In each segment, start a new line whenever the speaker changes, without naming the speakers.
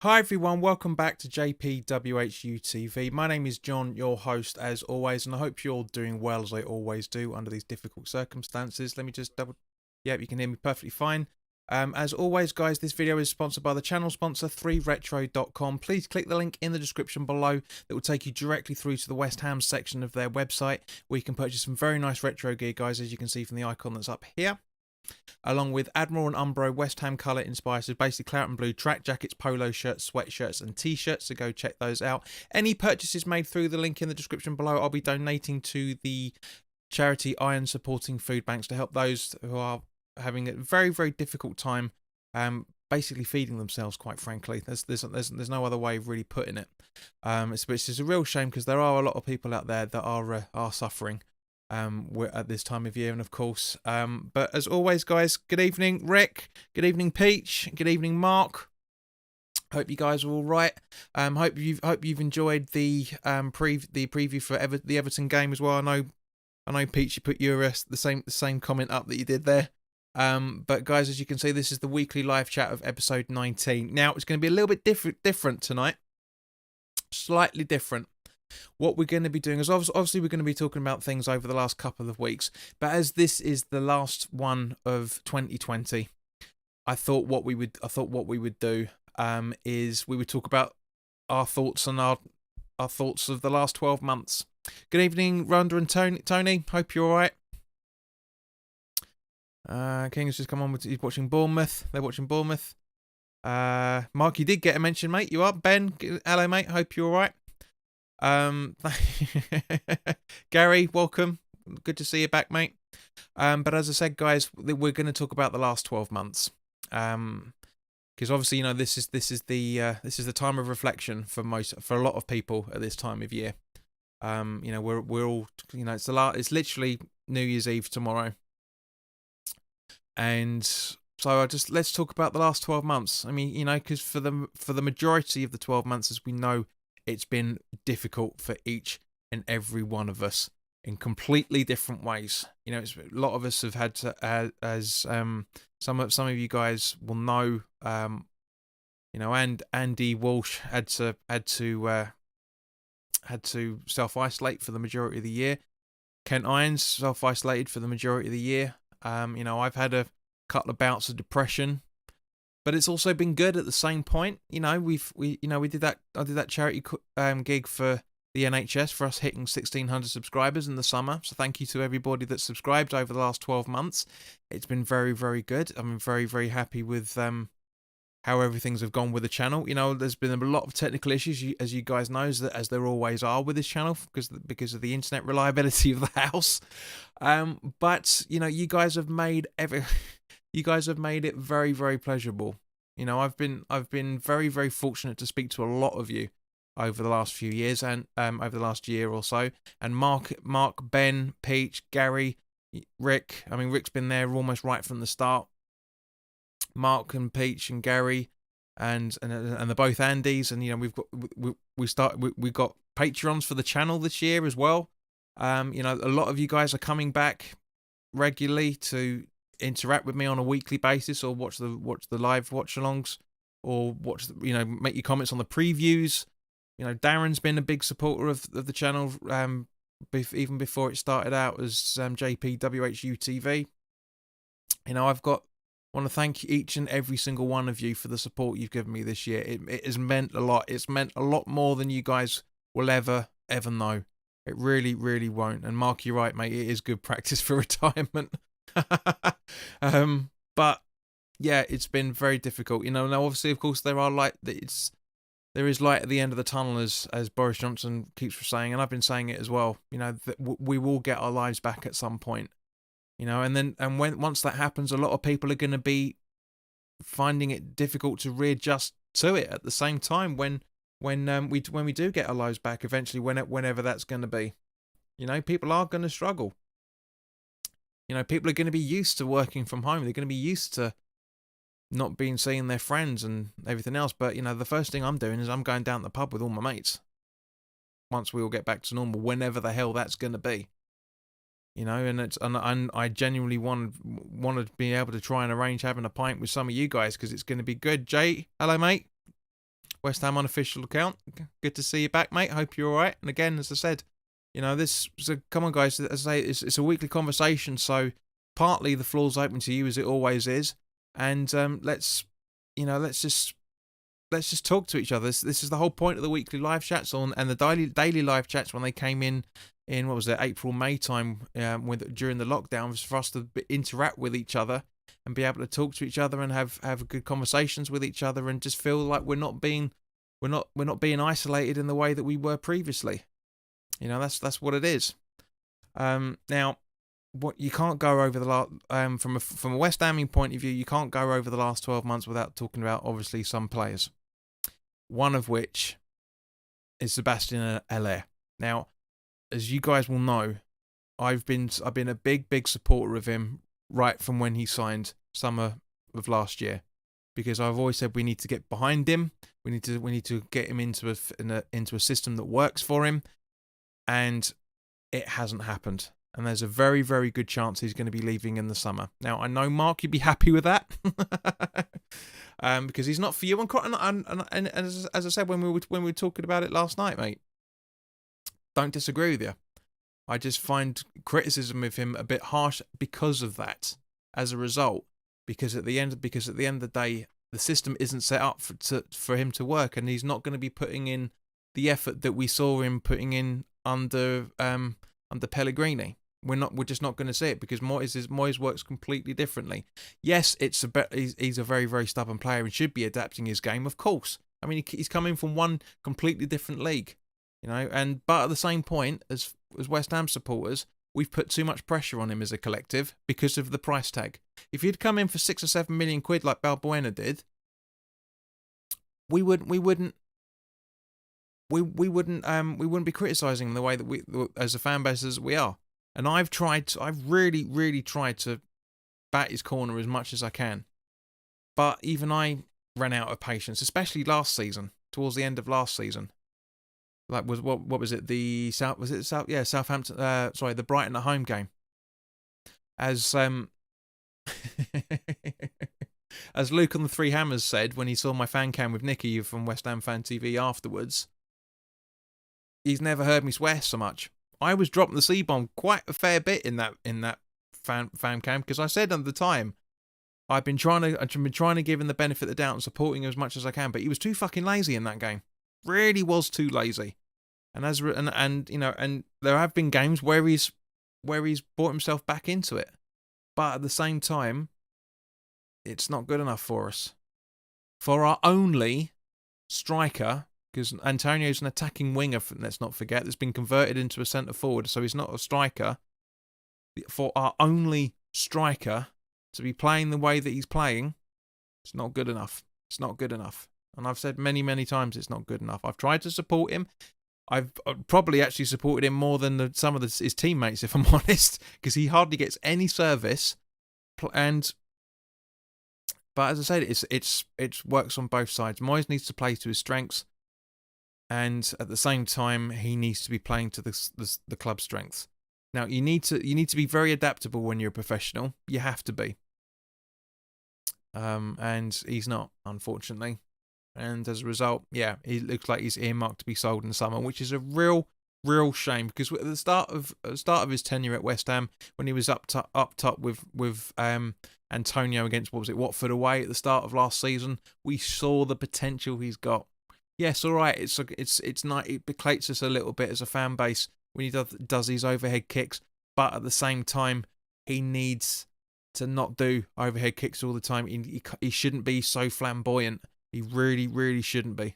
Hi everyone, welcome back to WHU TV. My name is John, your host as always, and I hope you're all doing well as I always do under these difficult circumstances. Let me just double... Yep, you can hear me perfectly fine. As always, guys, this video is sponsored by the channel sponsor 3retro.com. Please click the link in the description below that will take you directly through to the West Ham section of their website, where you can purchase some very nice retro gear, guys, as you can see from the icon that's up here, along with Admiral and Umbro West Ham colour inspired, so basically claret and blue track jackets, polo shirts, sweatshirts and t-shirts, so go check those out. Any purchases made through the link in the description below, I'll be donating to the charity Iron Supporting Food Banks to help those who are having a very, very difficult time basically feeding themselves, quite frankly. There's no other way of really putting it. It's just a real shame because there are a lot of people out there that are suffering at this time of year, and of course, but as always, guys, good evening Rick, good evening Peach, good evening Mark. Hope you guys are all right. Hope you've enjoyed the preview for the Everton game as well. I know Peach, you put your the same comment up that you did there. But guys, as you can see, this is the weekly live chat of episode 19. Now it's going to be a little bit different tonight, slightly different. What we're going to be doing is obviously we're going to be talking about things over the last couple of weeks, but as this is the last one of 2020, I thought what we would do is we would talk about our thoughts and our thoughts of the last 12 months. Good evening, Rhonda and Tony. Hope you're all right. King's just come on with, he's watching Bournemouth. They're watching Bournemouth. Mark, you did get a mention, mate. You are Ben. Hello, mate. Hope you're all right. Gary, welcome. Good to see you back, mate. But as I said, guys, we're going to talk about the last 12 months. Because obviously, you know, this is the time of reflection for a lot of people at this time of year. You know, we're all, you know, it's literally New Year's Eve tomorrow. And so let's talk about the last 12 months. I mean, you know, because for the majority of the 12 months, as we know, it's been difficult for each and every one of us in completely different ways. You know, a lot of us have had to, as some of you guys will know, you know, and Andy Walsh had to self-isolate for the majority of the year. Kent Irons self-isolated for the majority of the year. You know, I've had a couple of bouts of depression, but it's also been good at the same point. You know, I did that charity gig for the NHS for us hitting 1,600 subscribers in the summer. So thank you to everybody that subscribed over the last 12 months. It's been very, very good. I'm very, very happy with how everything's have gone with the channel. You know, there's been a lot of technical issues, as you guys know, as there always are with this channel, because of the internet reliability of the house. But you know, you guys have made it very, very pleasurable. You know, I've been very, very fortunate to speak to a lot of you over the last few years and over the last year or so. And Mark, Ben, Peach, Gary, Rick. I mean, Rick's been there almost right from the start. Mark and Peach and Gary, and they're both Andys, and you know, we've got Patreons for the channel this year as well. You know, a lot of you guys are coming back regularly to interact with me on a weekly basis, or watch the live watch-alongs, or make your comments on the previews. You know, Darren's been a big supporter of the channel, even before it started out as JPWHU TV. You know, want to thank each and every single one of you for the support you've given me this year. It has meant a lot. It's meant a lot more than you guys will ever know. It really, really won't. And Mark, you're right, mate. It is good practice for retirement. But yeah, it's been very difficult. You know, now obviously, of course, there is light at the end of the tunnel, as Boris Johnson keeps saying, and I've been saying it as well. You know, that we will get our lives back at some point. You know, once that happens, a lot of people are going to be finding it difficult to readjust to it at the same time when we do get our lives back eventually, whenever that's going to be. You know, people are going to struggle. You know, people are going to be used to working from home. They're going to be used to not seeing their friends and everything else. But, you know, the first thing I'm doing is I'm going down to the pub with all my mates once we all get back to normal, whenever the hell that's going to be. You know, and I genuinely want to be able to try and arrange having a pint with some of you guys, because it's going to be good. Jay, hello, mate. West Ham unofficial account. Good to see you back, mate. Hope you're all right. And again, as I said, come on, guys. As I say, it's a weekly conversation, so partly the floor's open to you as it always is, and let's just talk to each other. This is the whole point of the weekly live chats and the daily live chats when they came in what was it, April, May time, during the lockdown, was for us to interact with each other and be able to talk to each other and have good conversations with each other and just feel like we're not being isolated in the way that we were previously. That's what it is. Now, what you can't go over the last from a West Hamming point of view, you can't go over the last 12 months without talking about obviously some players. One of which is Sebastian Haller. Now, as you guys will know, I've been a big supporter of him right from when he signed summer of last year, because I've always said we need to get behind him. We need to get him into a system that works for him, and it hasn't happened. And there's a very, very good chance he's going to be leaving in the summer. Now, I know, Mark, you'd be happy with that, because he's not for you. And as I said when we were talking about it last night, mate, don't disagree with you. I just find criticism of him a bit harsh because of that. As a result, because at the end of the day, the system isn't set up for him to work, and he's not going to be putting in the effort that we saw him putting in under Pellegrini. We're just not going to see it, because Moyes works completely differently. Yes, he's a very, very stubborn player and should be adapting his game, of course. I mean, he's coming from one completely different league, but at the same point, as West Ham supporters, we've put too much pressure on him as a collective because of the price tag. If he'd come in for 6 or 7 million quid like Balbuena did, we wouldn't be criticising him the way that we, as a fan base, as we are. And I've really, really tried to bat his corner as much as I can. But even I ran out of patience, especially last season, towards the end of last season. Like, what was it? Southampton. The Brighton at home game. As as Luke on the Three Hammers said when he saw my fan cam with Nicky from West Ham Fan TV afterwards, he's never heard me swear so much. I was dropping the C-bomb quite a fair bit in that fan cam, because I said at the time I've been trying to give him the benefit of the doubt and supporting him as much as I can, but he was too fucking lazy in that game. Really was too lazy. And and there have been games where he's brought himself back into it, but at the same time, it's not good enough for us. For our only striker, because Antonio's an attacking winger, let's not forget, that's been converted into a centre forward, so he's not a striker. For our only striker to be playing the way that he's playing, it's not good enough. It's not good enough. And I've said many, many times it's not good enough. I've tried to support him. I've probably actually supported him more than some of his teammates, if I'm honest, because he hardly gets any service. But as I said, it works on both sides. Moyes needs to play to his strengths, and at the same time, he needs to be playing to the club's strengths. Now, you need to be very adaptable when you're a professional. You have to be. And he's not, unfortunately. And as a result, yeah, he looks like he's earmarked to be sold in the summer, which is a real shame, because at the start of his tenure at West Ham, when he was up top with Antonio against, Watford away at the start of last season, we saw the potential he's got. Yes, all right, it's not, it beplates us a little bit as a fan base when he does these overhead kicks, but at the same time, he needs to not do overhead kicks all the time. He shouldn't be so flamboyant. He really, really shouldn't be.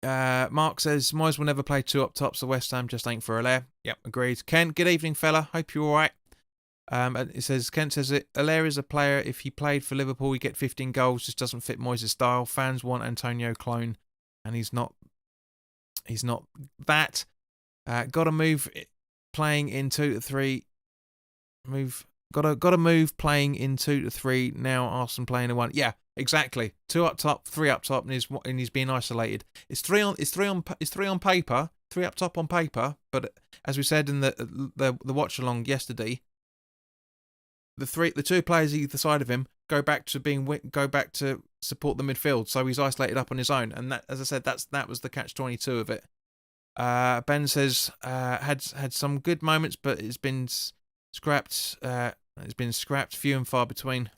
Mark says, Moyes will never play two up tops. The West Ham just ain't for Haller. Yep, agreed. Kent, good evening, fella. Hope you're all right. And Kent says that Haller is a player. If he played for Liverpool, he'd get 15 goals. Just doesn't fit Moyes' style. Fans want Antonio clone, and he's not that. Got to move playing in 2-3. Got to move playing in 2-3 now. Arsenal playing in 1. Yeah, exactly. 2 up top, 3 up top, and he's being isolated. It's three on paper, 3 up top on paper. But as we said in the watch along yesterday, the two players either side of him go back to support the midfield, so he's isolated up on his own. And that, as I said, that was the catch-22 of it. Ben says had some good moments, but it's been scrapped. It's been scrapped, few and far between.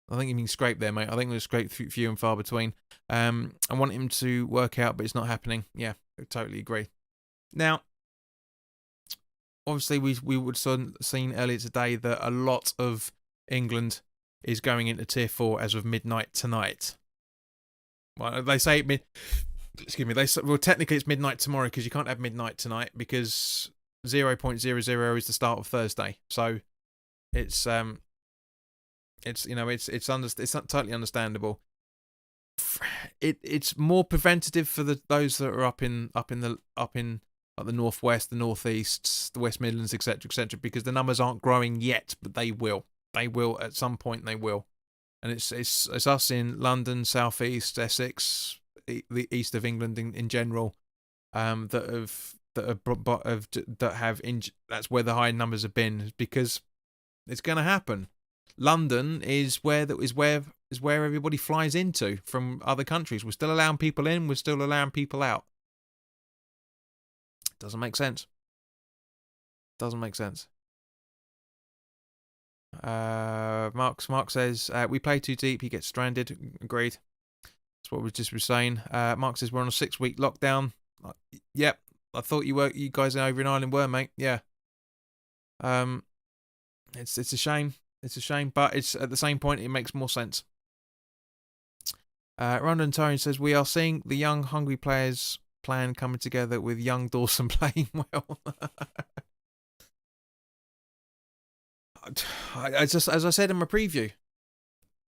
I think you mean scrape there, mate. I think it was scraped few and far between. I want him to work out, but it's not happening. Yeah, I totally agree. Now, obviously, we would have seen earlier today that a lot of England is going into Tier 4 as of midnight tonight. Well, they say excuse me. Well, technically it's midnight tomorrow because you can't have midnight tonight because 0.00 is the start of Thursday. So it's it's totally understandable. It's more preventative for those that are up in like the northwest, the northeast, the West Midlands, etc., because the numbers aren't growing yet, but they will. They will at some point. They will, and it's us in London, southeast, Essex, the east of England in general, that's where the high numbers have been, because it's going to happen. London is where everybody flies into from other countries. We're still allowing people in. We're still allowing people out. Doesn't make sense. Mark says we play too deep. He gets stranded. Agreed. That's what we just were saying. Mark says we're on a 6-week lockdown. Yep. I thought you guys over in Ireland were, mate. Yeah. It's a shame. It's a shame, but it's at the same point it makes more sense. Rondon Tony says we are seeing the young hungry players plan coming together with young Dawson playing well. As I said in my preview,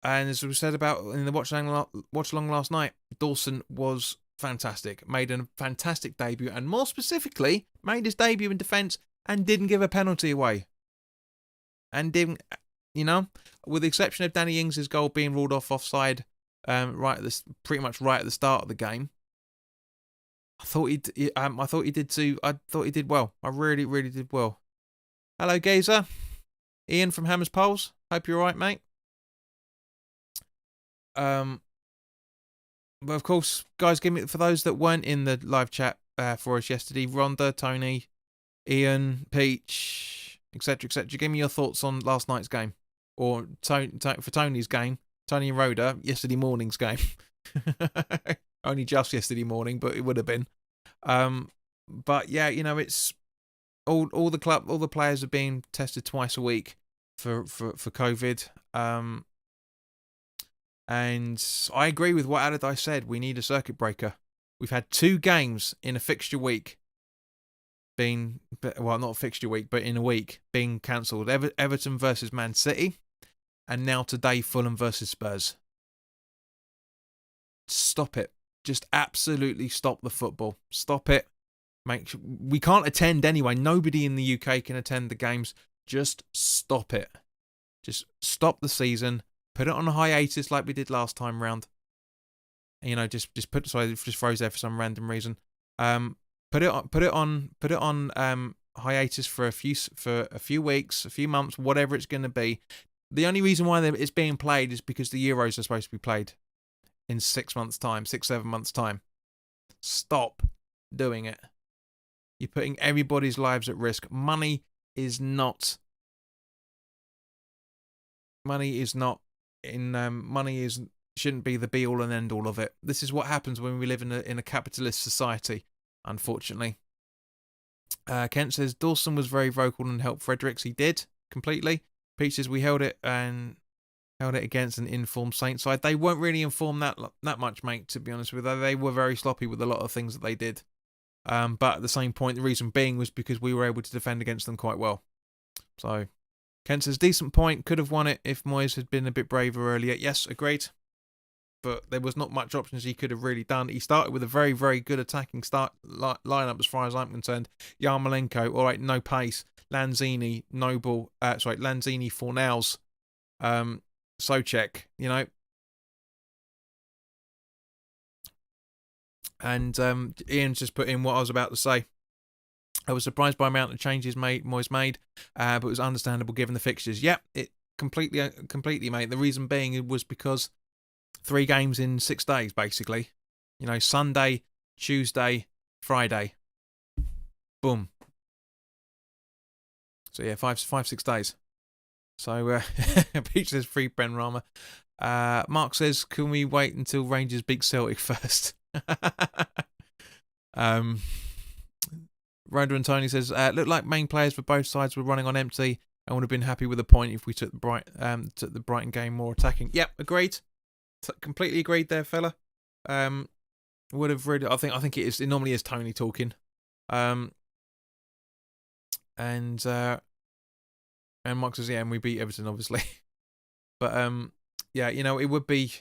and as we said about in the watch along last night, Dawson was fantastic. Made a fantastic debut, and more specifically, made his debut in defence and didn't give a penalty away. And didn't, with the exception of Danny Ings' goal being ruled offside, pretty much right at the start of the game. I thought he did well. I really, really did well. Hello, Gazer. Ian from Hammers Poles. Hope you're alright, mate. But of course, guys, give me, for those that weren't in the live chat for us yesterday, Rhonda, Tony, Ian, Peach, etc., give me your thoughts on last night's game, or for Tony's game, Tony and Rhoda, yesterday morning's game. Only just yesterday morning, but it would have been. But yeah, it's all the players are being tested twice a week for COVID. And I agree with what Allardyce said. We need a circuit breaker. We've had 2 games in a fixture week not a fixture week, but in a week being cancelled. Everton versus Man City, and now today Fulham versus Spurs. Stop it. Just absolutely stop the football. Stop it. We can't attend anyway. Nobody in the UK can attend the games. Just stop it. Just stop the season. Put it on a hiatus like we did last time round. Just froze there for some random reason. Put it on hiatus for a few weeks, a few months, whatever it's going to be. The only reason why it's being played is because the Euros are supposed to be played in 7 months' time. Stop doing it. You're putting everybody's lives at risk. Money shouldn't be the be all and end all of it. This is what happens when we live in a capitalist society, unfortunately. Kent says Dawson was very vocal and helped Fredericks. He did completely. Peach says we held it against an informed Saints side. They weren't really informed that much, mate, to be honest with you. They were very sloppy with a lot of things that they did. But at the same point, the reason being was because we were able to defend against them quite well. So Kent says decent point. Could have won it if Moyes had been a bit braver earlier. Yes, agreed. But there was not much options he could have really done. He started with a very, very good attacking lineup as far as I'm concerned. Yarmolenko, all right, no pace. Lanzini, Lanzini, Fornals, Souček, And Ian's just put in what I was about to say. I was surprised by the amount of changes Moyes made, but it was understandable given the fixtures. Yep, it completely, mate. The reason being was because 3 games in 6 days, basically. You know, Sunday, Tuesday, Friday. Boom. So yeah, 6 days. So Peach says free Ben Rama. Mark says, can we wait until Rangers beat Celtic first? Rhoda and Tony says, looked like main players for both sides were running on empty and would have been happy with the point if we took the Brighton game more attacking. Yep, agreed. Completely agreed there, fella. Would have really. I think it is. It normally is Tony talking. And Mark says, yeah, and we beat Everton, obviously. But yeah, you know, it would be.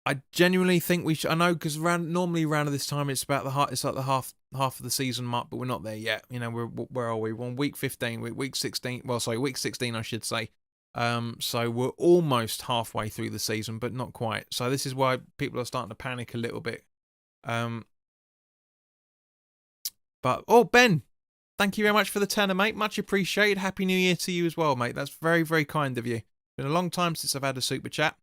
I genuinely think we should. I know because normally around this time it's about it's like the half of the season mark, but we're not there yet. You know, where are we? We're on week 15, week 16. Well, sorry, week 16, I should say. So we're almost halfway through the season, but not quite. So this is why people are starting to panic a little bit. But Ben, thank you very much for the tenner, mate. Much appreciated. Happy New Year to you as well, mate. That's very, very kind of you. Been a long time since I've had a super chat.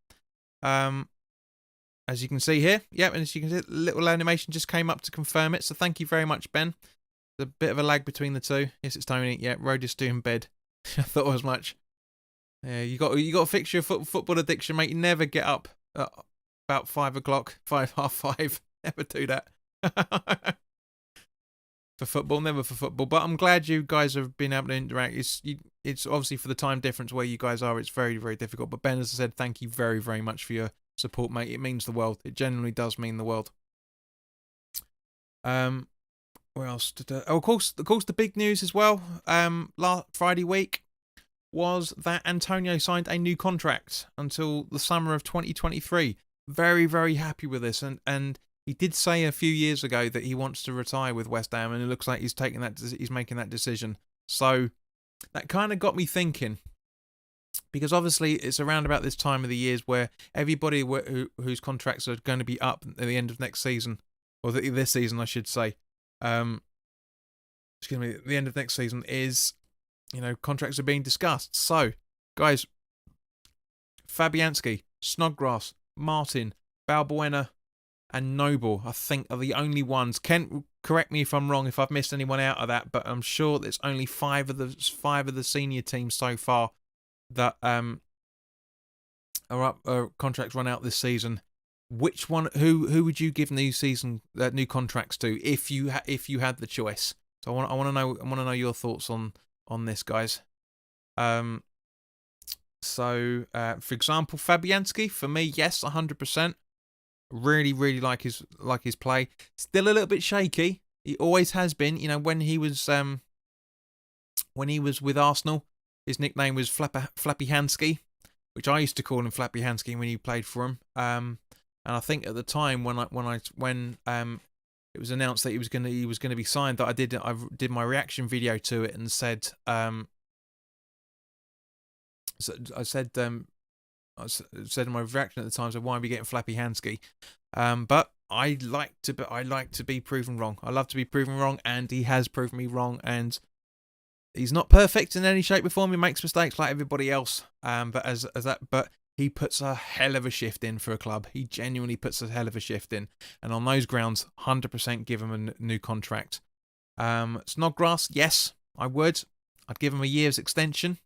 As you can see here, and as you can see, the little animation just came up to confirm it. So thank you very much, Ben. There's a bit of a lag between the two. Yes, it's Tony. Yeah, Rhoda's doing bed. I thought as much. Yeah, you got to fix your football addiction, mate. You never get up at about 5 o'clock, 5:30. Never do that. For football, never for football. But I'm glad you guys have been able to interact. It's obviously for the time difference where you guys are. It's very, very difficult. But Ben, as I said, thank you very, very much for your support, mate. It means the world. It genuinely does mean the world. Where else did of course the big news as well last Friday week was that Antonio signed a new contract until the summer of 2023. Very, very happy with this, and he did say a few years ago that he wants to retire with West Ham, and it looks like he's making that decision. So that kind of got me thinking. Because obviously it's around about this time of the years where everybody whose contracts are going to be up at the end of next season, or this season, I should say, the end of next season is, you know, contracts are being discussed. So, guys, Fabianski, Snodgrass, Martin, Balbuena, and Noble, I think, are the only ones. Kent, correct me if I'm wrong if I've missed anyone out of that, but I'm sure there's only five of the senior teams so far that are up contracts run out this season. Which one? Who would you give new contracts to if you had the choice? So I want to know your thoughts on this, guys. So for example, Fabianski, for me, yes, 100%. Really, really like his play. Still a little bit shaky. He always has been. You know, when he was with Arsenal, his nickname was Flappy Hansky, which I used to call him Flappy Hansky when he played for him. And I think at the time when it was announced that he was going to be signed, that I did my reaction video to it and said I said in my reaction at the time, so why are we getting Flappy Hansky? But I like to be proven wrong. I love to be proven wrong, and he has proven me wrong. And he's not perfect in any shape or form. He makes mistakes like everybody else. But he puts a hell of a shift in for a club. He genuinely puts a hell of a shift in. And on those grounds, 100% give him a new contract. Snodgrass, yes, I would. I'd give him a year's extension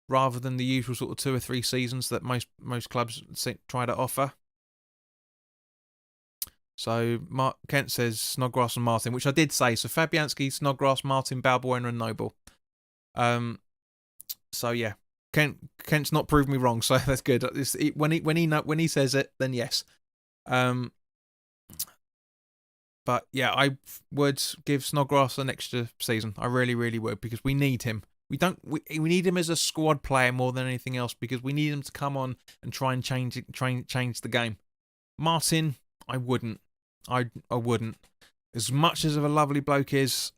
rather than the usual sort of 2 or 3 seasons that most clubs try to offer. So Kent says Snodgrass and Martin, which I did say. So Fabianski, Snodgrass, Martin, Balbuena, and Noble. So yeah, Kent's not proved me wrong, so that's good. When he says it, then yes. But yeah, I would give Snodgrass an extra season. I really, really would, because we need him. We need him as a squad player more than anything else, because we need him to come on and try and change the game. Martin, I wouldn't. I wouldn't. As much as of a lovely bloke is,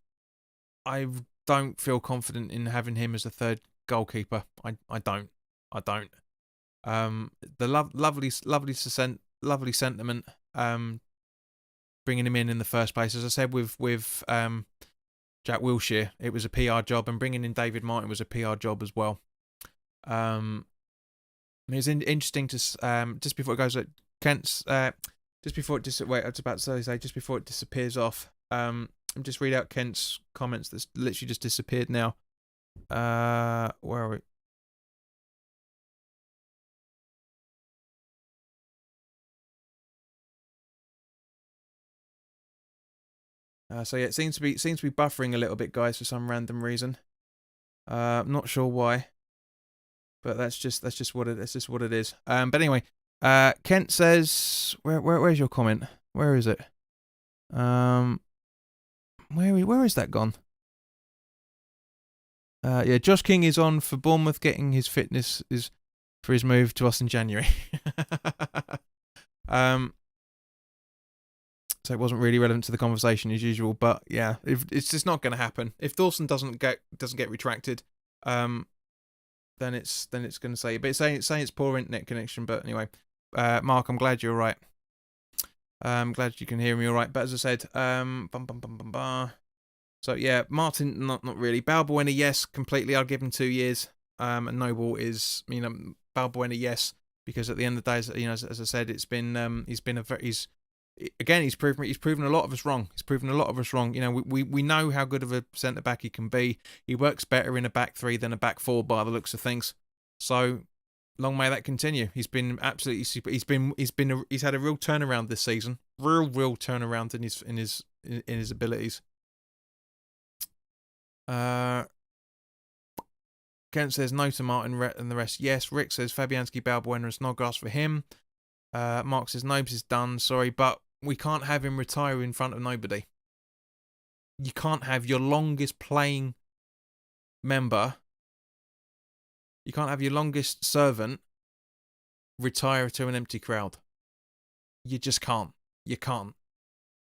I don't feel confident in having him as a third goalkeeper. I don't. The lovely sentiment. Bringing him in the first place, as I said with Jack Wilshere, it was a PR job, and bringing in David Martin was a PR job as well. It's interesting to just before it goes, Kent's just before it wait, I was about to say just before it disappears off. Just read out Kent's comments that's literally just disappeared now. Where are we? So yeah, it seems to be buffering a little bit, guys, for some random reason. I'm not sure why, but that's just what it is. But anyway, Kent says, where's your comment? Where is it? Where is that gone? Yeah, Josh King is on for Bournemouth getting his fitness is for his move to us in January. So it wasn't really relevant to the conversation as usual, but yeah, it's just not going to happen. If Dawson doesn't get retracted, then it's going to say, but it's saying it's poor internet connection. But anyway, Mark, I'm glad you're right. I'm glad you can hear me all right. But as I said, so yeah, Martin, not really. Balbuena, yes, completely. I'll give him 2 years. And Noble is, Balbuena, yes, because at the end of the day, as I said, it's been he's proven a lot of us wrong. He's proven a lot of us wrong. We know how good of a centre back he can be. He works better in a back three than a back four by the looks of things. So long may that continue. He's been absolutely super. He's had a real turnaround this season. Real turnaround in his abilities. Kent says no to Martin and the rest. Yes. Rick says Fabianski, Balbuena, and Snodgrass for him. Mark says Nobes is done. Sorry, but we can't have him retire in front of nobody. You can't have your longest playing member. You can't have your longest servant retire to an empty crowd. You just can't. You can't.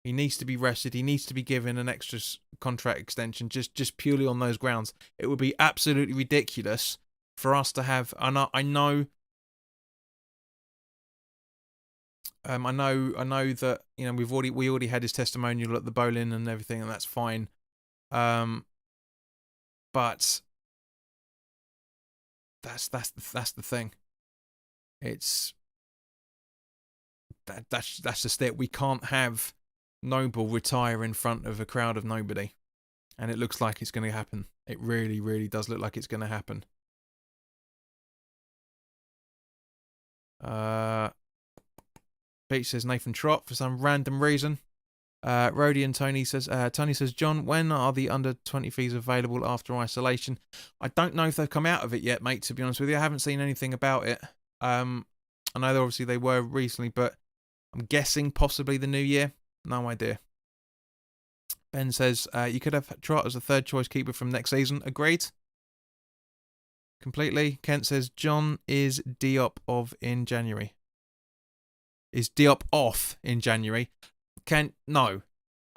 He needs to be rested. He needs to be given an extra contract extension just purely on those grounds. It would be absolutely ridiculous for us to have. I know that we already had his testimonial at the bowling and everything, and that's fine. But that's the thing. It's that's just it. We can't have Noble retire in front of a crowd of nobody, and it looks like it's going to happen. It really does look like it's going to happen. Beach says Nathan Trott for some random reason. Rhodey and Tony says, John, when are the under 20 fees available after isolation? I don't know if they've come out of it yet, mate, to be honest with you. I haven't seen anything about it. I know that obviously they were recently, but I'm guessing possibly the new year. No idea. Ben says, you could have Trott as a third choice keeper from next season. Agreed. Completely. Kent says, John is Diop in January. Is Diop off in January? No,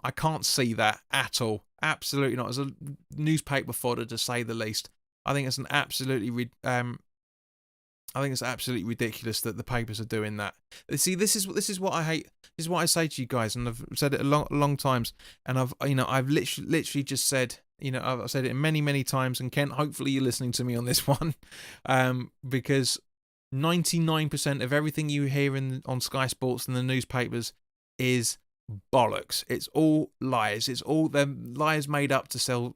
I can't see that at all. Absolutely not. As a newspaper fodder, to say the least. I think it's absolutely ridiculous that the papers are doing that. See, this is what I hate. This is what I say to you guys, and I've said it a long times. And I've literally just said, I've said it many times. And Kent, hopefully you're listening to me on this one, because 99% of everything you hear on Sky Sports and the newspapers is bollocks. It's all lies. It's all them lies made up to sell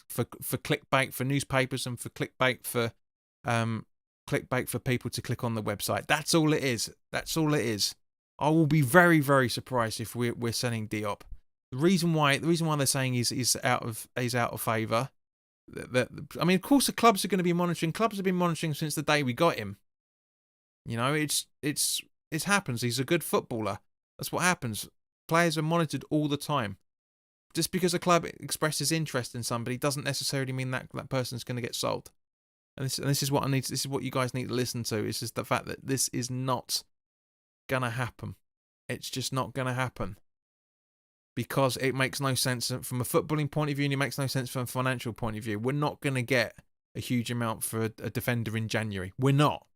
for clickbait for newspapers and for clickbait for people to click on the website. That's all it is. I will be very surprised if we're selling Diop. The reason why they're saying he's out of favour. I mean, of course, the clubs are going to be monitoring. Clubs have been monitoring since the day we got him. It happens. He's a good footballer. That's what happens. Players are monitored all the time. Just because a club expresses interest in somebody doesn't necessarily mean that person's going to get sold. And this is what I need. This is what you guys need to listen to. It's just the fact that this is not gonna happen. It's just not gonna happen because it makes no sense from a footballing point of view, and it makes no sense from a financial point of view. We're not gonna get a huge amount for a defender in January. We're not.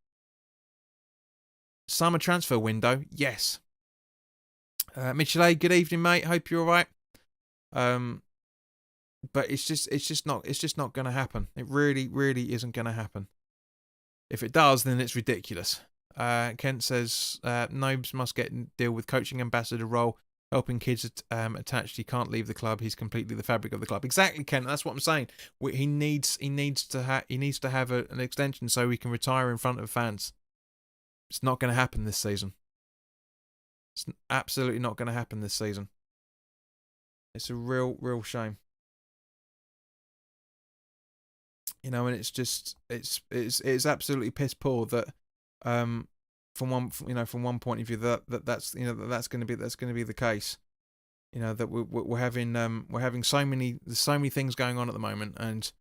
Summer transfer window, yes. Michele, good evening, mate. Hope you're all right. But it's just not going to happen. It really isn't going to happen. If it does, then it's ridiculous. Kent says Nobes must deal with coaching ambassador role, helping kids attached. He can't leave the club. He's completely the fabric of the club. Exactly, Kent. That's what I'm saying. He needs to have an extension so he can retire in front of fans. It's not going to happen this season. It's absolutely not going to happen this season. It's a real shame. You know, and it's just it's absolutely piss poor that from one point of view that's going to be the case. You know, that we're having so many things going on at the moment, and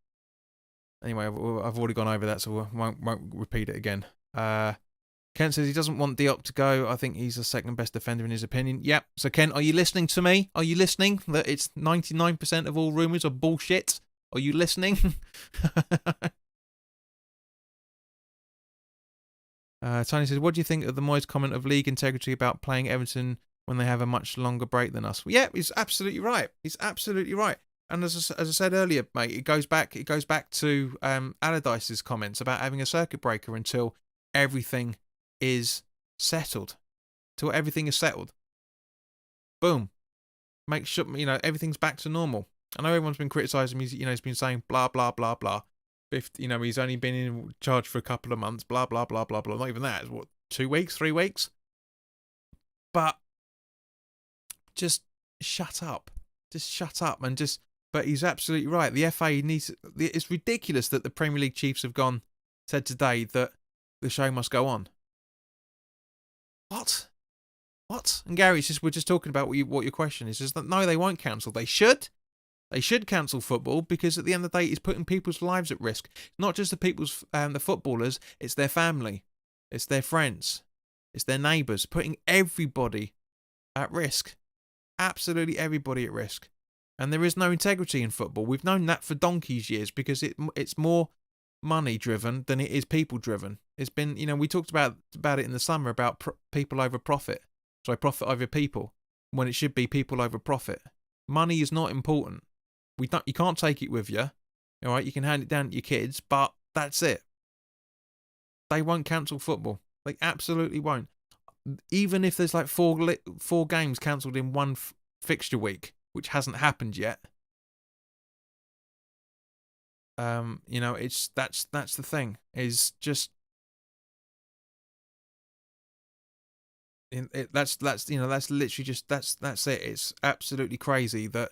anyway, I've already gone over that, so I won't repeat it again. Kent says he doesn't want Diop to go. I think he's the second best defender in his opinion. Yep. So Kent, are you listening to me? Are you listening? That it's 99% of all rumours are bullshit. Are you listening? Tony says, what do you think of the Moyes comment of league integrity about playing Everton when they have a much longer break than us? Well, yeah, he's absolutely right. He's absolutely right. And as I said earlier, mate, it goes back to Allardyce's comments about having a circuit breaker until everything is settled. Till everything is settled. Boom. Make sure everything's back to normal. I know everyone's been criticising him. He's been saying blah blah blah blah. He's only been in charge for a couple of months. Blah blah blah blah blah. Not even that. It's what, 2 weeks, 3 weeks. But just shut up. Just shut up and just. But he's absolutely right. The FA needs. It's ridiculous that the Premier League chiefs have said today that the show must go on. What? And Gary, we're just talking about what your question is. Is that no, they won't cancel. They should. They should cancel football because at the end of the day, it's putting people's lives at risk. Not just the footballers. It's their family. It's their friends. It's their neighbours. Putting everybody at risk. Absolutely everybody at risk. And there is no integrity in football. We've known that for donkey's years because it's more money driven than it is people driven. It's been, we talked about it in the summer about people over profit. Sorry, profit over people, when it should be people over profit. Money is not important. You can't take it with you. All right, you can hand it down to your kids, but that's it. They won't cancel football. They absolutely won't. Even if there's like four games cancelled in one fixture week, which hasn't happened yet. It's that's the thing. Is just that's literally just that's it. It's absolutely crazy that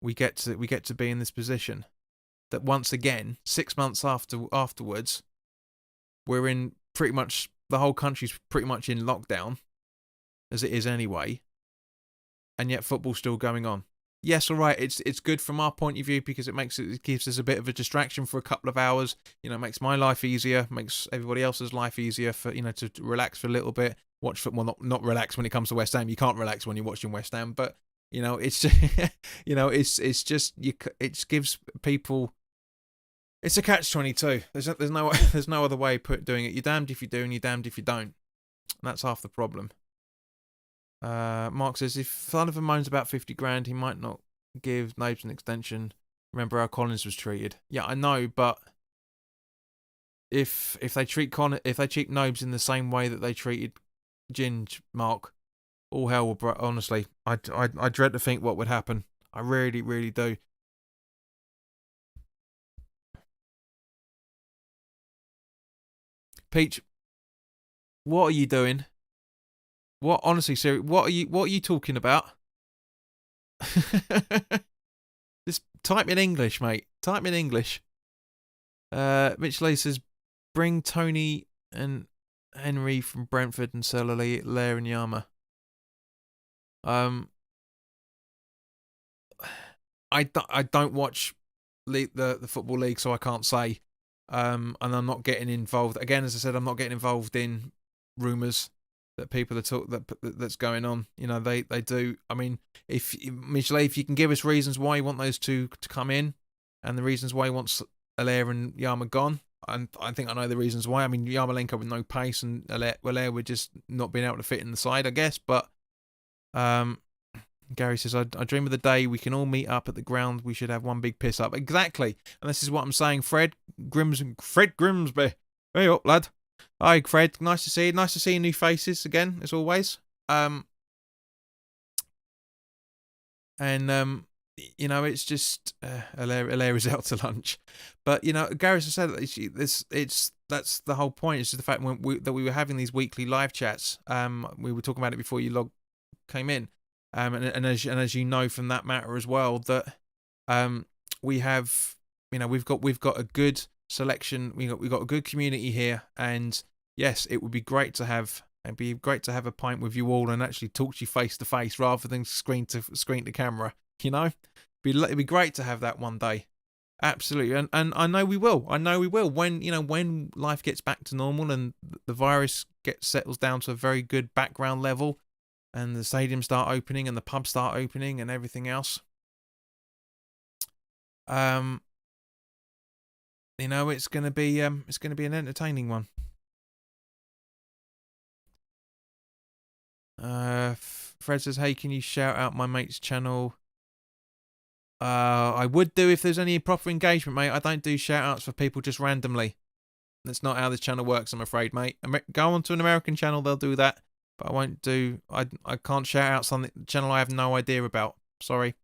we get to be in this position. That once again, 6 months afterwards, we're in pretty much the whole country's pretty much in lockdown, as it is anyway, and yet football's still going on. Yes, all right. It's good from our point of view because it gives us a bit of a distraction for a couple of hours. Makes my life easier, makes everybody else's life easier for to relax for a little bit. Watch football, not relax when it comes to West Ham. You can't relax when you're watching West Ham, but it's just, it gives people. It's a catch-22. There's no other way of doing it. You're damned if you do, and you're damned if you don't. And that's half the problem. Mark says if Sullivan moans about 50 grand, he might not give Nobes an extension. Remember how Collins was treated. Yeah, I know, but if they treat Nobes in the same way that they treated Ginge, Mark, all hell will honestly. I dread to think what would happen. I really, really do. Peach, what are you doing? What, honestly, Siri, what are you talking about? Just type in English, mate. Type in English. Mitch Lee says, bring Tony and Henry from Brentford and sell Lair and Yama. I don't watch the Football League, so I can't say. And I'm not getting involved. Again, as I said, I'm not getting involved in rumours that people are that's going on. They do. I mean, if Michele, if you can give us reasons why you want those two to come in, and the reasons why he wants Allaire and Yama gone, and I think I know the reasons why. I mean, Yarmolenko with no pace, and Allaire would just not being able to fit in the side, I guess. But Gary says, I dream of the day we can all meet up at the ground. We should have one big piss up. Exactly, and this is what I'm saying. Fred Grimsby, hey up, lad. Hi, Fred. Nice to see you. Nice to see new faces again, as always. And it's just hilarious out to lunch. But Gareth has said that that's the whole point. It's just the fact that we were having these weekly live chats. We were talking about it before you came in. And as you know from that matter as well, that we have, we've got a good selection. We've got a good community here, and yes, it would be great to have. It'd be great to have a pint with you all and actually talk to you face to face rather than screen to camera. It'd be great to have that one day. Absolutely, and I know we will. I know we will when life gets back to normal and the virus settles down to a very good background level, and the stadiums start opening and the pubs start opening and everything else. It's gonna be an entertaining one. Fred says, "Hey, can you shout out my mate's channel?" I would do if there's any proper engagement, mate. I don't do shout outs for people just randomly. That's not how this channel works, I'm afraid, mate. Go on to an American channel, they'll do that. But I won't do. I can't shout out something channel I have no idea about. Sorry.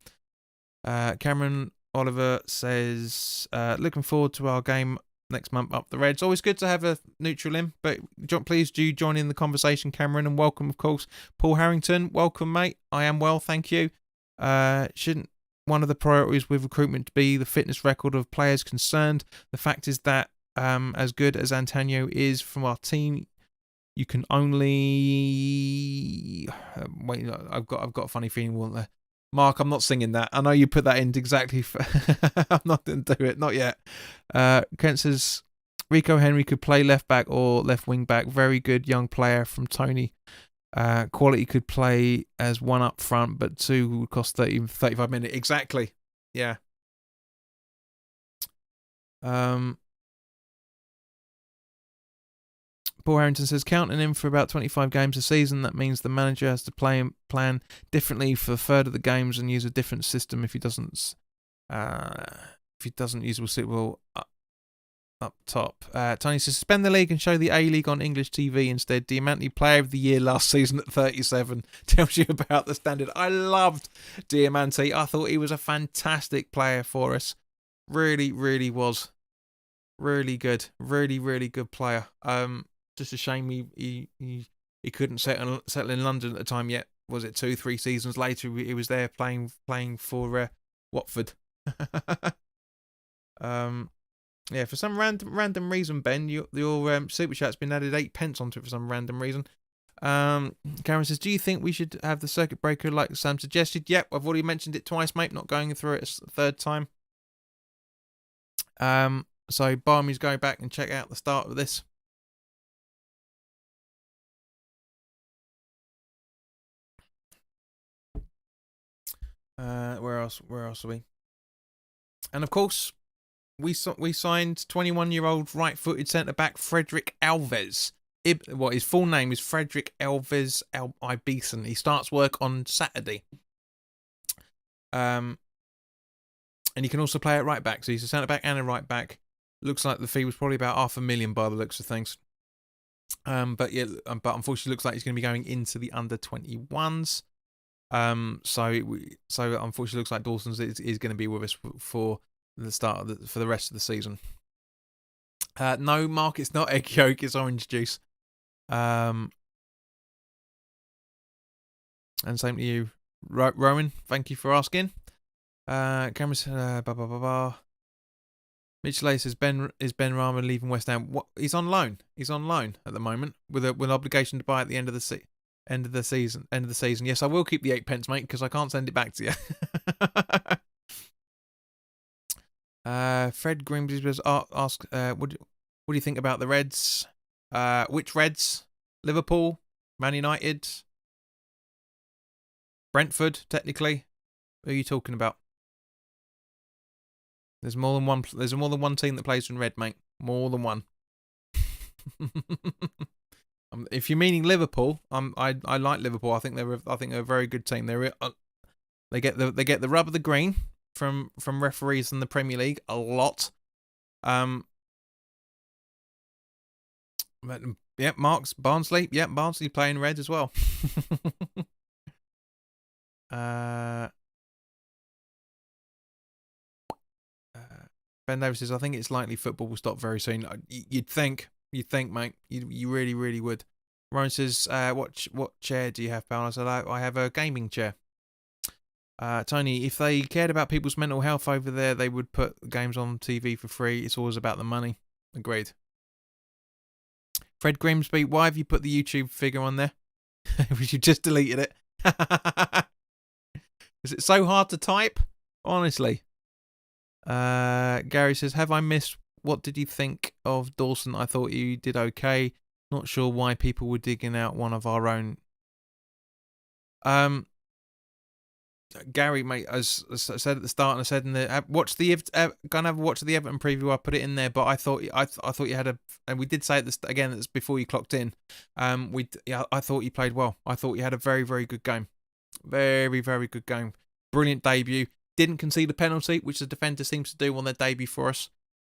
Cameron Oliver says, looking forward to our game next month up the Reds. Always good to have a neutral in, but please do join in the conversation, Cameron, and welcome, of course, Paul Harrington. Welcome, mate. I am well, thank you. Shouldn't one of the priorities with recruitment be the fitness record of players concerned? The fact is that as good as Antonio is from our team, you can only wait. I've got a funny feeling, won't there? Mark, I'm not singing that. I know you put that in exactly. I'm not going to do it. Not yet. Kent says Rico Henry could play left back or left wing back. Very good young player from Tony. Quality could play as one up front, but two would cost 35 minutes. Exactly. Yeah. Paul Harrington says, counting him for about 25 games a season, that means the manager has to plan differently for a third of the games and use a different system if he doesn't use a suitable up top. Tony says, suspend the league and show the A-League on English TV instead. Diamante Player of the Year last season at 37 tells you about the standard. I loved Diamante. I thought he was a fantastic player for us. Really, really was. Really good. Really, really good player. Just a shame he couldn't settle in London at the time yet. Was it 2-3 seasons later he was there playing for Watford? Yeah, for some random reason, Ben, your super chat's been added 8p onto it for some random reason. Karen says, do you think we should have the circuit breaker like Sam suggested? Yep, I've already mentioned it twice, mate. Not going through it a third time. So Barmy's going back and check out the start of this. Where else are we? And of course, we signed 21-year-old right-footed centre-back Frederick Alves. His full name is Frederick Alves Ibison. He starts work on Saturday. And he can also play at right back. So he's a centre-back and a right back. Looks like the fee was probably about $500,000 by the looks of things. But unfortunately, looks like he's going to be going into the under-21s. So unfortunately, looks like Dawson's is going to be with us for the start of for the rest of the season. No, Mark, it's not egg yolk, it's orange juice. And same to you, Rowan. Thank you for asking. Cameron said, Mitchell says, is Ben Rahman leaving West Ham? What? He's on loan. He's on loan at the moment with an obligation to buy at the end of the season. Yes, I will keep the 8p, mate, because I can't send it back to you. Fred Grimsby asked, what do you think about the Reds? Which Reds? Liverpool, Man United, Brentford, technically. Who are you talking about? There's more than one. There's more than one team that plays in red, mate. More than one. If you're meaning Liverpool, I like Liverpool. I think they're a very good team. They get the rub of the green from referees in the Premier League a lot. Yep, Mark's Barnsley. Yep, Barnsley playing red as well. uh, Ben Davis says, I think it's likely football will stop very soon. You'd think, mate. You really, really would. Ryan says, what chair do you have, pal? I said, I have a gaming chair. Tony, if they cared about people's mental health over there, they would put games on TV for free. It's always about the money. Agreed. Fred Grimsby, why have you put the YouTube figure on there? You just deleted it. Is it so hard to type? Honestly. Gary says, have I missed? What did you think of Dawson? I thought you did okay. Not sure why people were digging out one of our own. Gary, mate, as I said at the start, and I said in the gonna have a watch of the Everton preview. I put it in there, but I thought you had and we did say it again. It's before you clocked in. I thought you played well. I thought you had a very, very good game, very, very good game. Brilliant debut. Didn't concede a penalty, which the defender seems to do on their debut for us.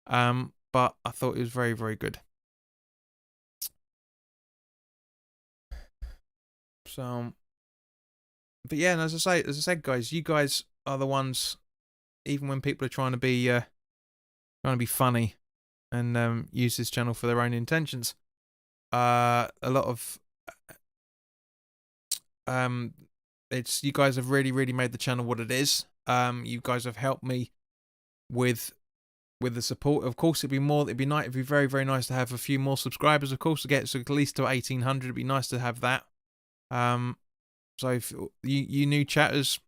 But I thought it was very, very good. So. But yeah, and as I said, guys, you guys are the ones. Even when people are trying to be funny, and use this channel for their own intentions, a lot of it's you guys have really, really made the channel what it is. You guys have helped me with the support. Of course, it'd be nice. It'd be very, very nice to have a few more subscribers. Of course, to get at least to 1,800. It'd be nice to have that. So if you new chatters,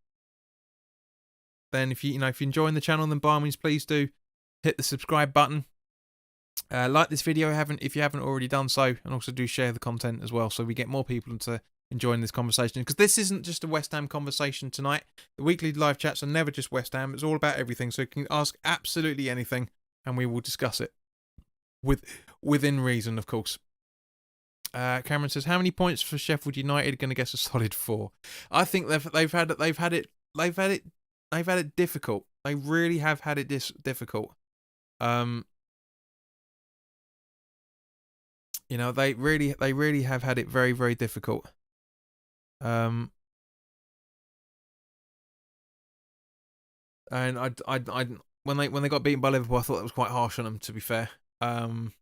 then if you're enjoying the channel, then by all means, please do hit the subscribe button. Like this video if you haven't already done so, and also do share the content as well, so we get more people into enjoying this conversation. Because this isn't just a West Ham conversation tonight. The weekly live chats are never just West Ham. It's all about everything. So you can ask absolutely anything, and we will discuss it within reason, of course. Cameron says, how many points for Sheffield United? Going to guess a solid 4. I think they've had it difficult. They really have had it difficult. They really have had it very, very difficult. And when they got beaten by Liverpool, I thought that was quite harsh on them, to be fair. And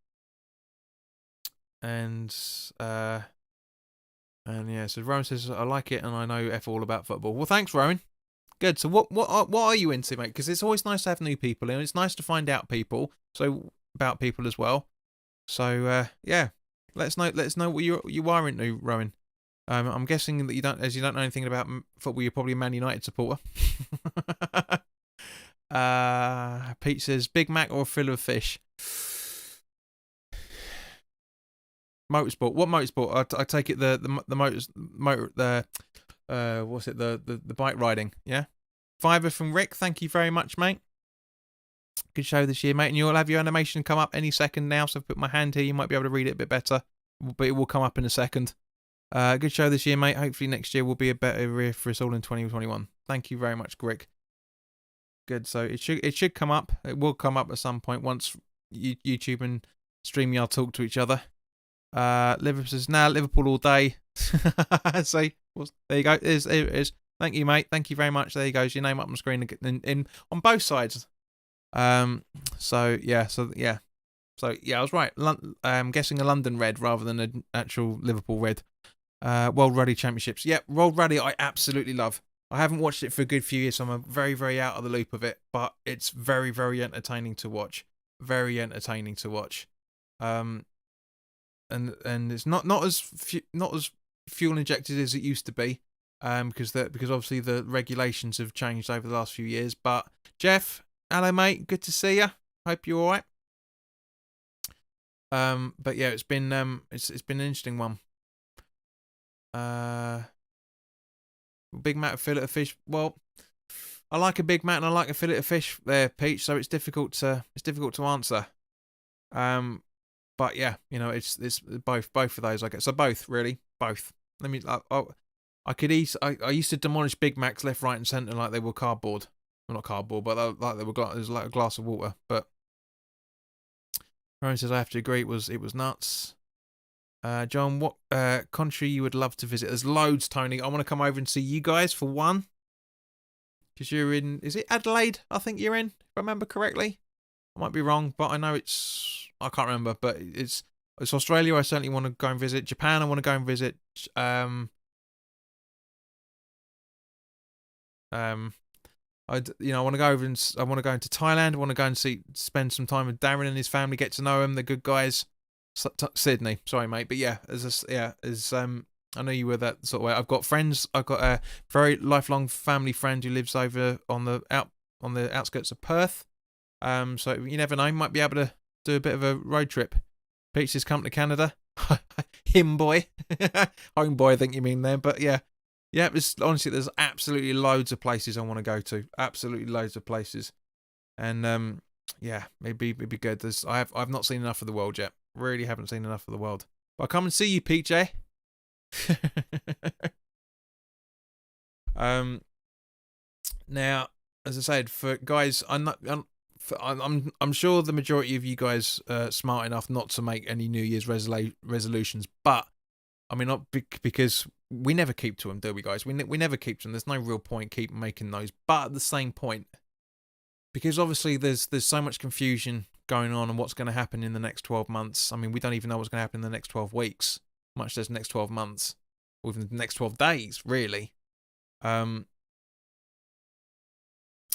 yeah, so Rowan says, I like it and I know F all about football. Well, thanks, Rowan. Good. So what are you into, mate? Because it's always nice to have new people, and it's nice to find out about people as well. So yeah, let us know what you are into, Rowan. I'm guessing that you don't know anything about football. You're probably a Man United supporter. Pete says, Big Mac or a fillet of fish? Motorsport. What motorsport? I take it the bike riding. Yeah. Fiver from Rick. Thank you very much, mate. Good show this year, mate. And you'll have your animation come up any second now. So I've put my hand here. You might be able to read it a bit better, but it will come up in a second. Good show this year, mate. Hopefully next year will be a better year for us all in 2021. Thank you very much, Rick. Good. So it should come up. It will come up at some point once YouTube and StreamYard talk to each other. Liverpool says, Liverpool all day. So there you go. It is. Thank you, mate. Thank you very much. There you go. Your name up on the screen in on both sides. So yeah. I was right. I'm guessing a London red rather than an actual Liverpool red. World Rally Championships. Yep, World Rally I absolutely love. I haven't watched it for a good few years, so I'm very, very out of the loop of it. But it's very, very entertaining to watch. Very entertaining to watch. And it's not as fuel injected as it used to be, because obviously the regulations have changed over the last few years. But Jeff, hello mate, good to see you. Hope you're all right. But yeah, it's been an interesting one. Big Mac, fillet of fish. Well, I like a Big Mac and I like a fillet of fish there, Peach. So it's difficult to answer. But yeah, it's both of those. I guess so. Both really, both. I could eat. I used to demolish Big Macs left, right, and centre like they were cardboard. Well, not cardboard, but like they were. It was like a glass of water. But Ryan says I have to agree. It was nuts. John, what country you would love to visit? There's loads, Tony. I want to come over and see you guys for one. Because you're in, is it Adelaide? I think you're in, if I remember correctly. I might be wrong, but I know I can't remember, but it's Australia. I certainly want to go and visit. Japan, I want to go and visit. I want to go over and I want to go into Thailand. I want to go and spend some time with Darren and his family, get to know them. They're good guys. Sydney, sorry mate, but yeah, I know you were that sort of way. I've got friends. I've got a very lifelong family friend who lives over on the outskirts of Perth. So you never know, might be able to do a bit of a road trip. Peaches come to Canada. Him boy, home boy, I think you mean there, but yeah. Yeah, honestly, there's absolutely loads of places I want to go to. Absolutely loads of places, and yeah, it'd be good. I've not seen enough of the world yet. Really haven't seen enough of the world. But I'll come and see you, PJ. Now, as I said, for guys, I'm sure the majority of you guys are smart enough not to make any New Year's resolutions, but I mean, not because we never keep to them, do we, guys? We never keep to them. There's no real point keep making those. But at the same point, because obviously there's so much confusion going on and what's going to happen in the next 12 months. I mean, we don't even know what's going to happen in the next 12 weeks, much less the next 12 months, or even the next 12 days, really. Now,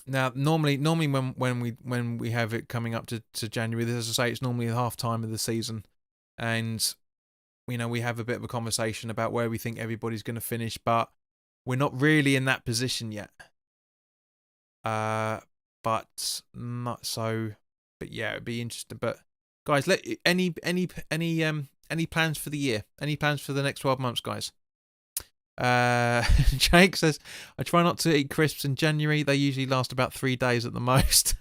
normally when we have it coming up to January, as I say, it's normally the half time of the season, and we have a bit of a conversation about where we think everybody's going to finish, but we're not really in that position yet. But not so. But yeah, it'd be interesting. But guys, any plans for the year? Any plans for the next 12 months, guys? Jake says, I try not to eat crisps in January. They usually last about 3 days at the most.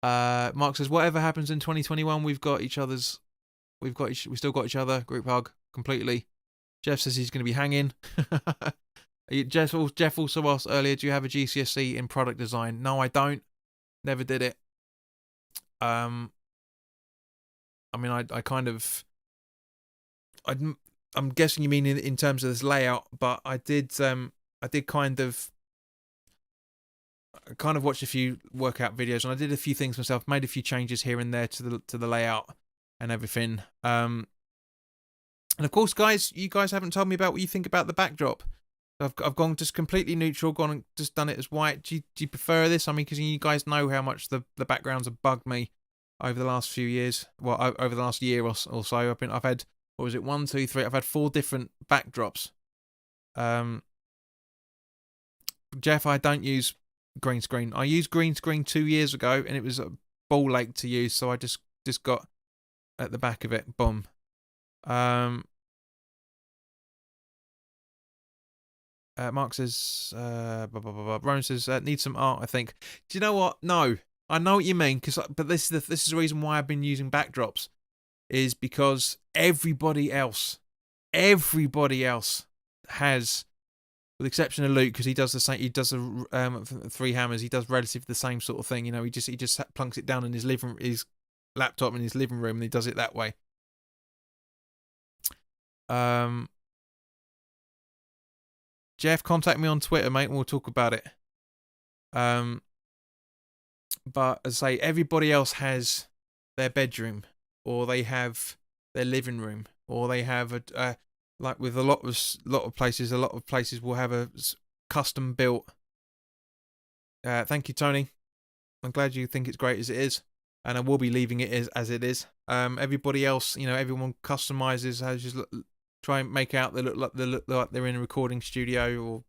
Mark says, whatever happens in 2021, we still got each other. Group hug completely. Jeff says he's going to be hanging. Jeff also asked earlier, do you have a GCSE in product design? No, I don't. Never did it. I mean, I kind of, I'm guessing you mean in terms of this layout, but I did kind of watched a few workout videos, and I did a few things myself, made a few changes here and there to the layout and everything. And of course, guys, you guys haven't told me about what you think about the backdrop. I've gone just completely neutral, gone and just done it as white. Do you prefer this? I mean, because you guys know how much the backgrounds have bugged me over the last few years. Well, over the last year or so. I've had, what was it, 1, 2, 3? I've had 4 different backdrops. Jeff, I don't use green screen. I used green screen 2 years ago, and it was a ball ache to use, so I just got at the back of it. Boom. Mark says, Rowan says, need some art, I think. Do you know what? No, I know what you mean, but this is the reason why I've been using backdrops, is because everybody else has, with the exception of Luke, because he does the same. He does the 3 hammers. He does relatively the same sort of thing. He just plunks it down in his laptop in his living room, and he does it that way. Jeff, contact me on Twitter, mate, and we'll talk about it. But as I say, everybody else has their bedroom, or they have their living room, or they have like with a lot of places will have a custom built. Thank you, Tony. I'm glad you think it's great as it is, and I will be leaving it as it is. Everybody else, everyone customizes, has just try and make out they look like they're in a recording studio or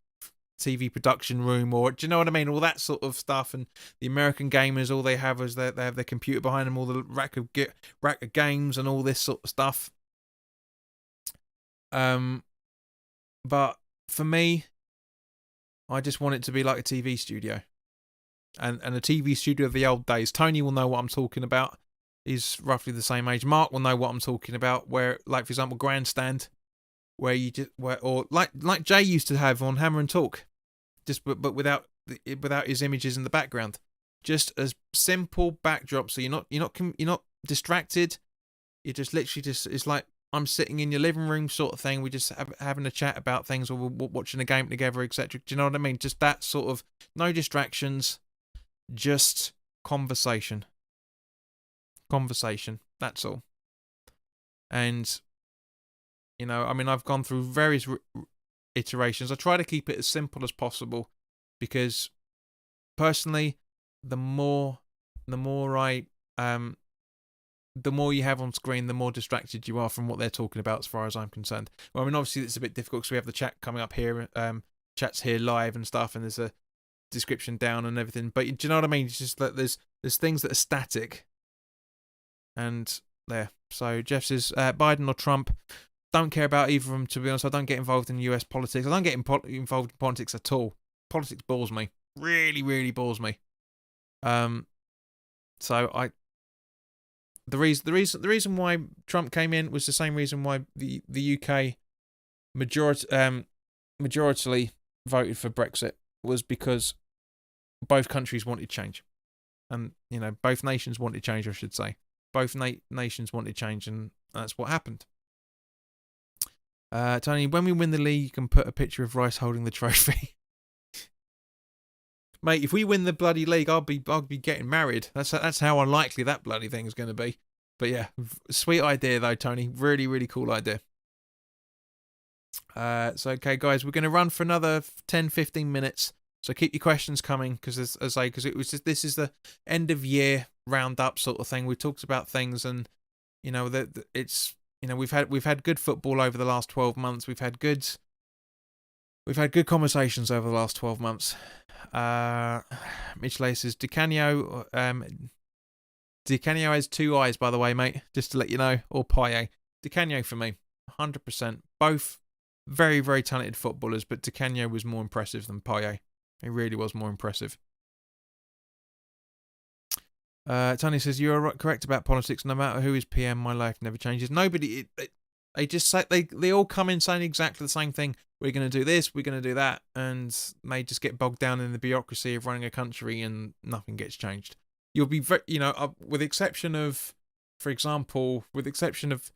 TV production room, or do you know what I mean? All that sort of stuff. And the American gamers, all they have is they have their computer behind them, all the rack of games and all this sort of stuff. But for me, I just want it to be like a TV studio, and a TV studio of the old days. Tony will know what I'm talking about. He's roughly the same age. Mark will know what I'm talking about. Where, like for example, Grandstand, where you just or like Jay used to have on Hammer and Talk, just but without his images in the background, just a simple backdrop, so you're not distracted. You just literally it's like I'm sitting in your living room sort of thing. We just having a chat about things, or we're watching a game together, etc. Do you know what I mean? Just that sort of no distractions, just conversation. Conversation. That's all. And I mean, I've gone through various iterations. I try to keep it as simple as possible because personally, the more you have on screen, the more distracted you are from what they're talking about, as far as I'm concerned. Well, I mean, obviously it's a bit difficult because we have the chat coming up here, chats here live and stuff, and there's a description down and everything. But do you know what I mean? It's just that there's things that are static, and there. So Jeff says Biden or Trump. Don't care about either of them, to be honest. I don't get involved in US politics. I don't get involved in politics at all. Politics bores me. Really, really bores me. So the reason why Trump came in was the same reason why the UK majority voted for Brexit, was because both countries wanted change, and both nations wanted change. I should say both nations wanted change, and that's what happened. Tony, when we win the league, you can put a picture of Rice holding the trophy. Mate, if we win the bloody league, I'll be getting married. That's how unlikely that bloody thing is going to be. But yeah, sweet idea though, Tony. Really, really cool idea. So okay, guys, we're going to run for another 10-15 minutes. So keep your questions coming, because this is the end of year roundup sort of thing. We talked about things, and that it's we've had good football over the last 12 months. We've had good conversations over the last 12 months. Mitch Lay says DiCanio has two eyes, by the way, mate, just to let you know, or Payet. DiCanio for me, 100%. Both very, very talented footballers, but DiCanio was more impressive than Payet. He really was more impressive. Tony says, you're correct about politics. No matter who is PM, my life never changes. Nobody, they just say, they all come in saying exactly the same thing. We're going to do this, we're going to do that. And they just get bogged down in the bureaucracy of running a country, and nothing gets changed. You'll be, with exception of, for example, with exception of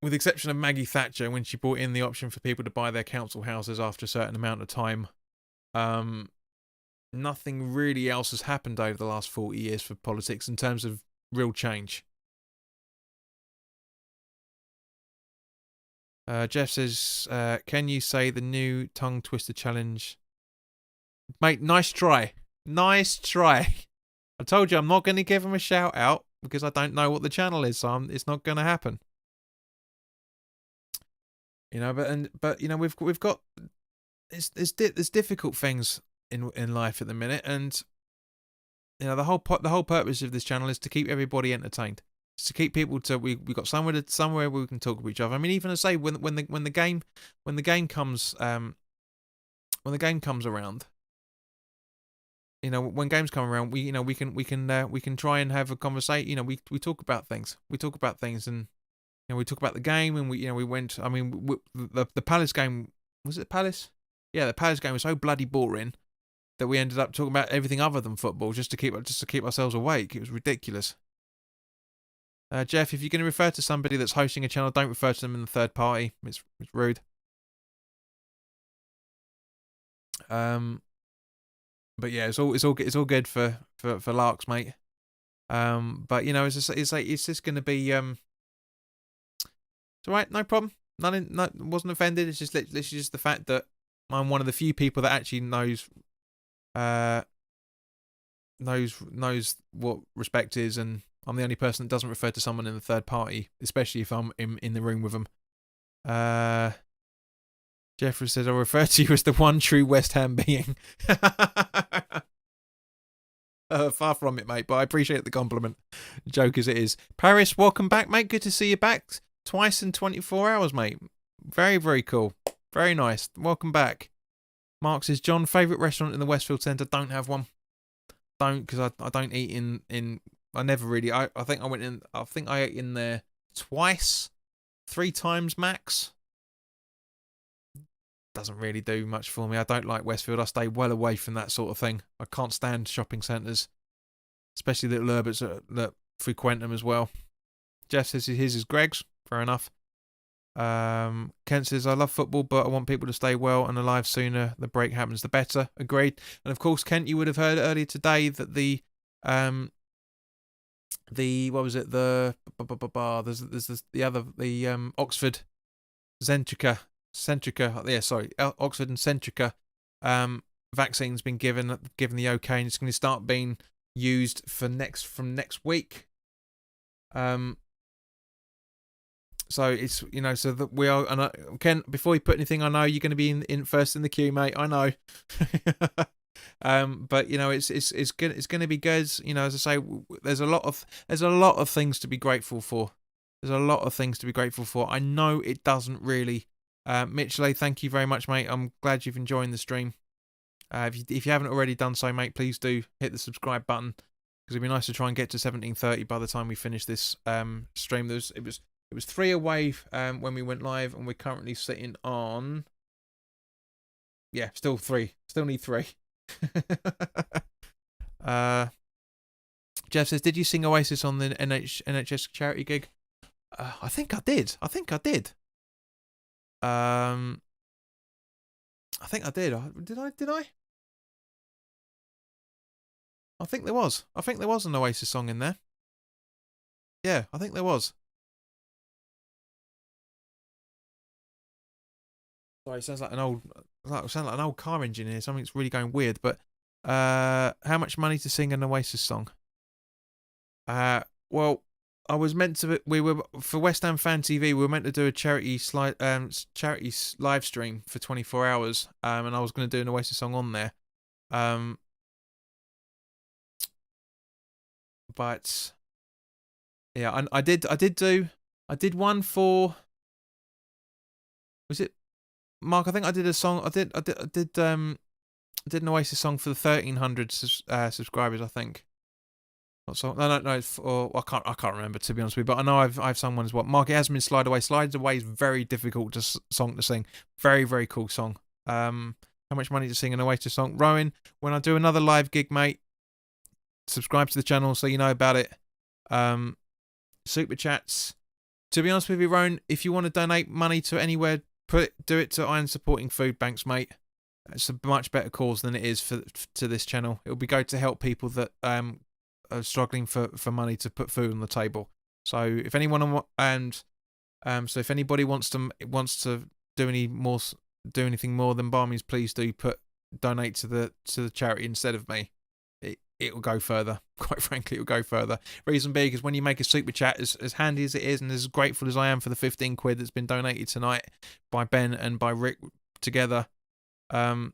Maggie Thatcher, when she brought in the option for people to buy their council houses after a certain amount of time, nothing really else has happened over the last 40 years for politics in terms of real change. Jeff says, can you say the new tongue twister challenge? Mate, nice try. Nice try. I told you I'm not going to give him a shout out because I don't know what the channel is, so it's not going to happen. But we've got there's difficult things in life at the minute, and the whole purpose of this channel is to keep everybody entertained. It's to keep people we got somewhere where we can talk to each other. I mean, even to say when the game comes around, when games come around, we can try and have a conversation. We talk about things. And we talk about the game, and we went. I mean, the Palace game, was it Palace? Yeah, the Palace game was so bloody boring that we ended up talking about everything other than football just to keep ourselves awake. It was ridiculous. Jeff, if you're going to refer to somebody that's hosting a channel, don't refer to them in the third party. It's rude. But yeah, it's all good for larks, mate. But it's just going to be it's all right, no problem. Wasn't offended. It's just literally just the fact that I'm one of the few people that actually knows what respect is, and I'm the only person that doesn't refer to someone in the third party, especially if I'm in the room with them. Jeffrey says, I'll refer to you as the one true West Ham being. Far from it, mate, but I appreciate the compliment. Joke as it is. Paris, welcome back, mate. Good to see you back. Twice in 24 hours, mate. Very, very cool. Very nice. Welcome back. Mark says, John, favourite restaurant in the Westfield Centre? Don't have one. Don't, because I don't eat in I never really. I think I ate in there twice, 3 times max. Doesn't really do much for me. I don't like Westfield. I stay well away from that sort of thing. I can't stand shopping centres, especially little urbits that frequent them as well. Jeff says his is Greg's. Fair enough. Kent says, I love football, but I want people to stay well and alive sooner. The break happens, the better. Agreed. And of course, Kent, you would have heard earlier today that the what was it? There's the other, the Oxford Centrica. Yeah, sorry, Oxford and Centrica vaccine's been given the okay, and it's going to start being used from next week. So it's, so that we are, and Ken, before you put anything, I know you're going to be in first in the queue, mate. I know. But it's going to be good. As I say, there's a lot of things to be grateful for. There's a lot of things to be grateful for. I know it doesn't really. Mitchell, thank you very much, mate. I'm glad you've enjoyed the stream. If you haven't already done so, mate, please do hit the subscribe button, because it'd be nice to try and get to 17:30 by the time we finish this stream. It was 3 away when we went live, and we're currently sitting on, still 3. Still need 3. Jeff says, did you sing Oasis on the NHS charity gig? I think I did. I think I did. Did I? I think there was. I think there was an Oasis song in there. Yeah, I think there was. Sorry, it sounds like an old car engine here. Something's really going weird. But how much money to sing an Oasis song? Well, I was meant to. We were for West Ham Fan TV. We were meant to do a charity live stream for 24 hours. And I was going to do an Oasis song on there. But yeah, I did one for. Was it Mark? I think I did a song. I did an Oasis song for the 1,300 subscribers. I think. No. I can't remember, to be honest with you. But I know I've sung one as well. Mark, it has been Slide Away. Slide Away is very difficult song to sing. Very, very cool song. How much money to sing an Oasis song? Rowan, when I do another live gig, mate, subscribe to the channel so you know about it. Super chats. To be honest with you, Rowan, if you want to donate money to anywhere, do it to Iron Supporting Food Banks, mate. It's a much better cause than it is to this channel. It'll be good to help people that are struggling for money to put food on the table. So if anyone so if anybody wants to do anything more, then by all means, please do donate to the charity instead of me. It will go further. Quite frankly, it will go further. Reason being is when you make a super chat, as handy as it is, and as grateful as I am for the 15 quid that's been donated tonight by Ben and by Rick together, that's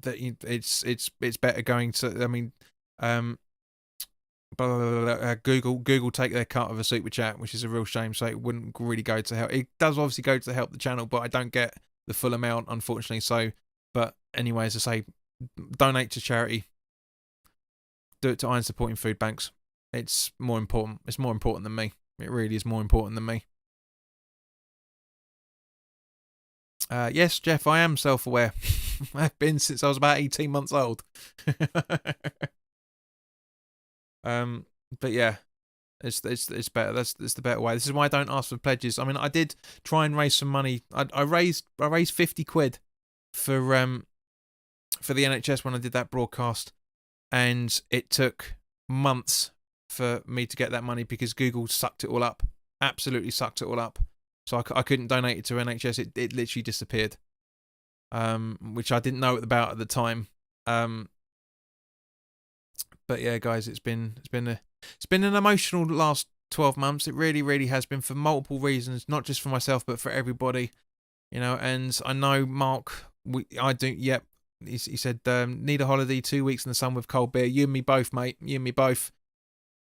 it's better going to. I mean, Google take their cut of a super chat, which is a real shame. So it wouldn't really go to help. It does obviously go to help the channel, but I don't get the full amount, unfortunately. So, but anyway, as I say, donate to charity. Do it to Iron Supporting Food Banks. It's more important. It's more important than me. It really is more important than me. Yes, Jeff, I am self-aware. I've been since I was about 18 months old. But yeah, it's better. That's the better way. This is why I don't ask for pledges. I mean, I did try and raise some money. I raised 50 quid for the NHS when I did that broadcast, and it took months for me to get that money because Google sucked it all up. Absolutely sucked it all up. So I couldn't donate it to NHS. It literally disappeared. Which I didn't know about at the time. But yeah, guys, it's been an emotional last 12 months. It really, really has been, for multiple reasons, not just for myself, but for everybody. And I know Mark, I do. Yep, he said need a holiday, 2 weeks in the sun with cold beer. You and me both, mate. You and me both.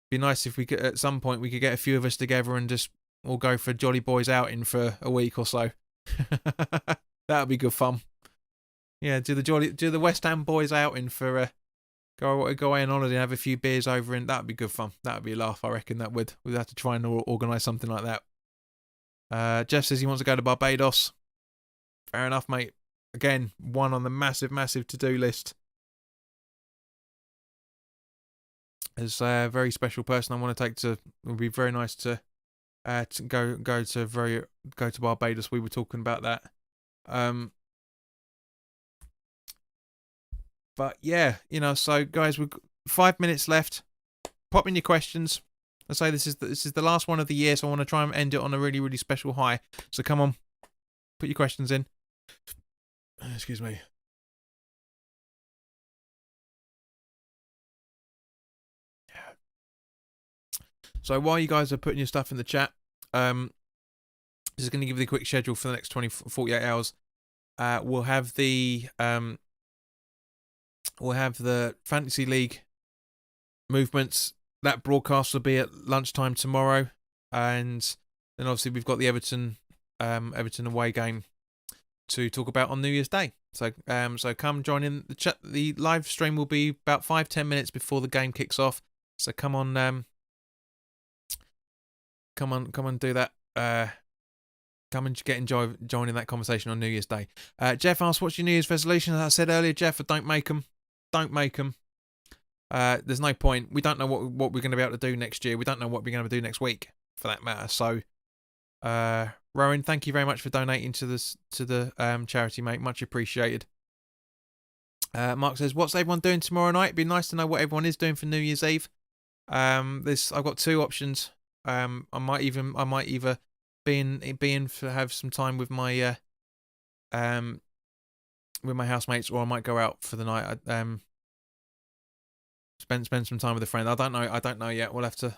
Be nice if we could, at some point, we could get a few of us together and just all go for a Jolly Boys outing for a week or so. That would be good fun. Yeah, do the West Ham boys outing for go away on holiday and have a few beers over, and that would be good fun. That would be a laugh, I reckon. We'd have to try and organise something like that. Jeff says he wants to go to Barbados. Fair enough, mate. Again, one on the massive to-do list. as a very special person I want to take to. It would be very nice to go to Barbados. We were talking about that. But yeah, so guys, we've got 5 minutes left. Pop in your questions. I say this is the last one of the year, so I want to try and end it on a really, really special high. So come on, put your questions in. Excuse me. So while you guys are putting your stuff in the chat, this is going to give you the quick schedule for the next 48 hours. We'll have the Fantasy League movements. That broadcast will be at lunchtime tomorrow, and then obviously we've got the Everton away game to talk about on New Year's Day. So come join in the chat. The live stream will be about 5-10 minutes before the game kicks off. So come on, do that. Come and join in that conversation on New Year's Day. Jeff asked, "What's your New Year's resolution?" As I said earlier, Jeff, don't make them. Don't make them. There's no point. We don't know what we're going to be able to do next year. We don't know what we're going to do next week, for that matter. So, Rowan, thank you very much for donating to the charity, mate. Much appreciated. Mark says, "What's everyone doing tomorrow night?" It'd be nice to know what everyone is doing for New Year's Eve. I've got two options. I might either be in for have some time with my housemates, or I might go out for the night. Spend some time with a friend. I don't know yet.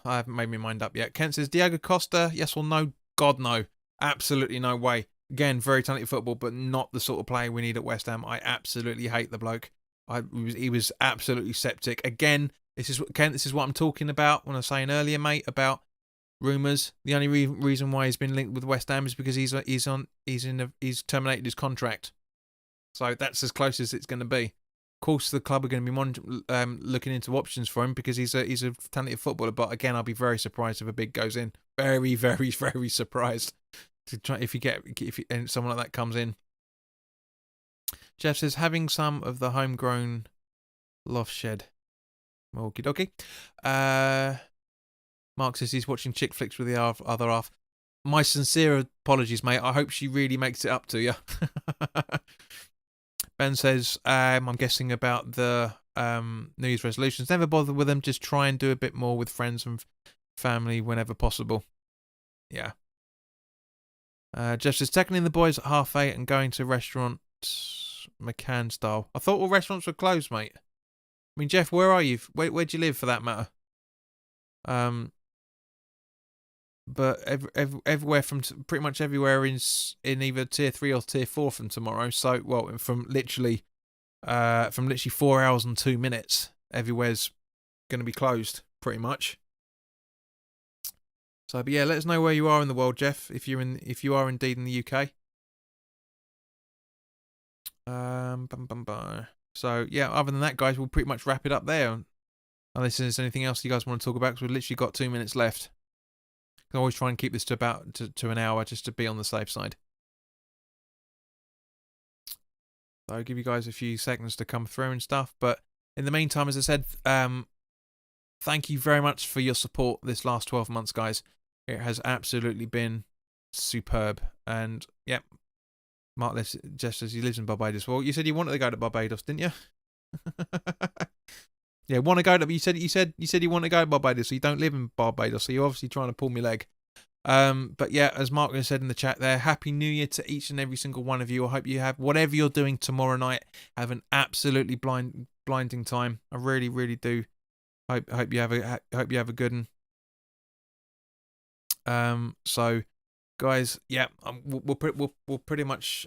I haven't made my mind up yet. Kent says, Diego Costa, yes or no? God, no. Absolutely no way. Again, very talented football, but not the sort of player we need at West Ham. I absolutely hate the bloke. He was absolutely septic. Again, this is what I'm talking about when I was saying earlier, mate, about rumours. The only reason why he's been linked with West Ham is because he's terminated his contract. So that's as close as it's going to be. Of course, the club are going to be looking into options for him because he's a talented footballer. But again, I'll be very surprised if a bid goes in. Very, very, very surprised if someone like that comes in. Jeff says, having some of the homegrown loft shed. Okie dokie. Mark says he's watching chick flicks with the other half. My sincere apologies, mate. I hope she really makes it up to you. Ben says, I'm guessing about the New Year's resolutions. Never bother with them. Just try and do a bit more with friends and family whenever possible. Yeah. Jeff says, tackling the boys at 8:30 and going to restaurant McCann style. I thought all restaurants were closed, mate. I mean, Jeff, where are you? Where do you live, for that matter? But everywhere from pretty much everywhere in either tier 3 or tier 4 from tomorrow. So, well, from literally 4 hours and 2 minutes, everywhere's going to be closed pretty much. So, but yeah, let us know where you are in the world, Jeff. If you are indeed in the UK. So yeah, other than that, guys, we'll pretty much wrap it up there. Unless there's anything else you guys want to talk about, because we've literally got 2 minutes left. I always try and keep this to about to an hour, just to be on the safe side. So I'll give you guys a few seconds to come through and stuff. But in the meantime, as I said, thank you very much for your support this last 12 months, guys. It has absolutely been superb. And yep, Mark just says he lives in Barbados. Well, you said you wanted to go to Barbados, didn't you? Yeah, want to go to? You said you want to go to Barbados, so you don't live in Barbados, so you're obviously trying to pull me leg. But yeah, as Mark said in the chat there, Happy New Year to each and every single one of you. I hope you have, whatever you're doing tomorrow night, have an absolutely blinding time. I really, really do. Hope you have a good one. So, guys, yeah, we'll pretty much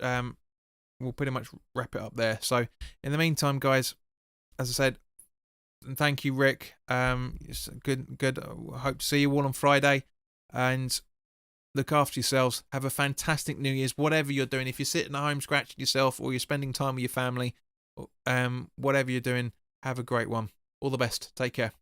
wrap it up there. So, in the meantime, guys, as I said. And thank you, Rick. It's good. Hope to see you all on Friday. And look after yourselves. Have a fantastic New Year's, whatever you're doing. If you're sitting at home scratching yourself, or you're spending time with your family, whatever you're doing, have a great one. All the best. Take care.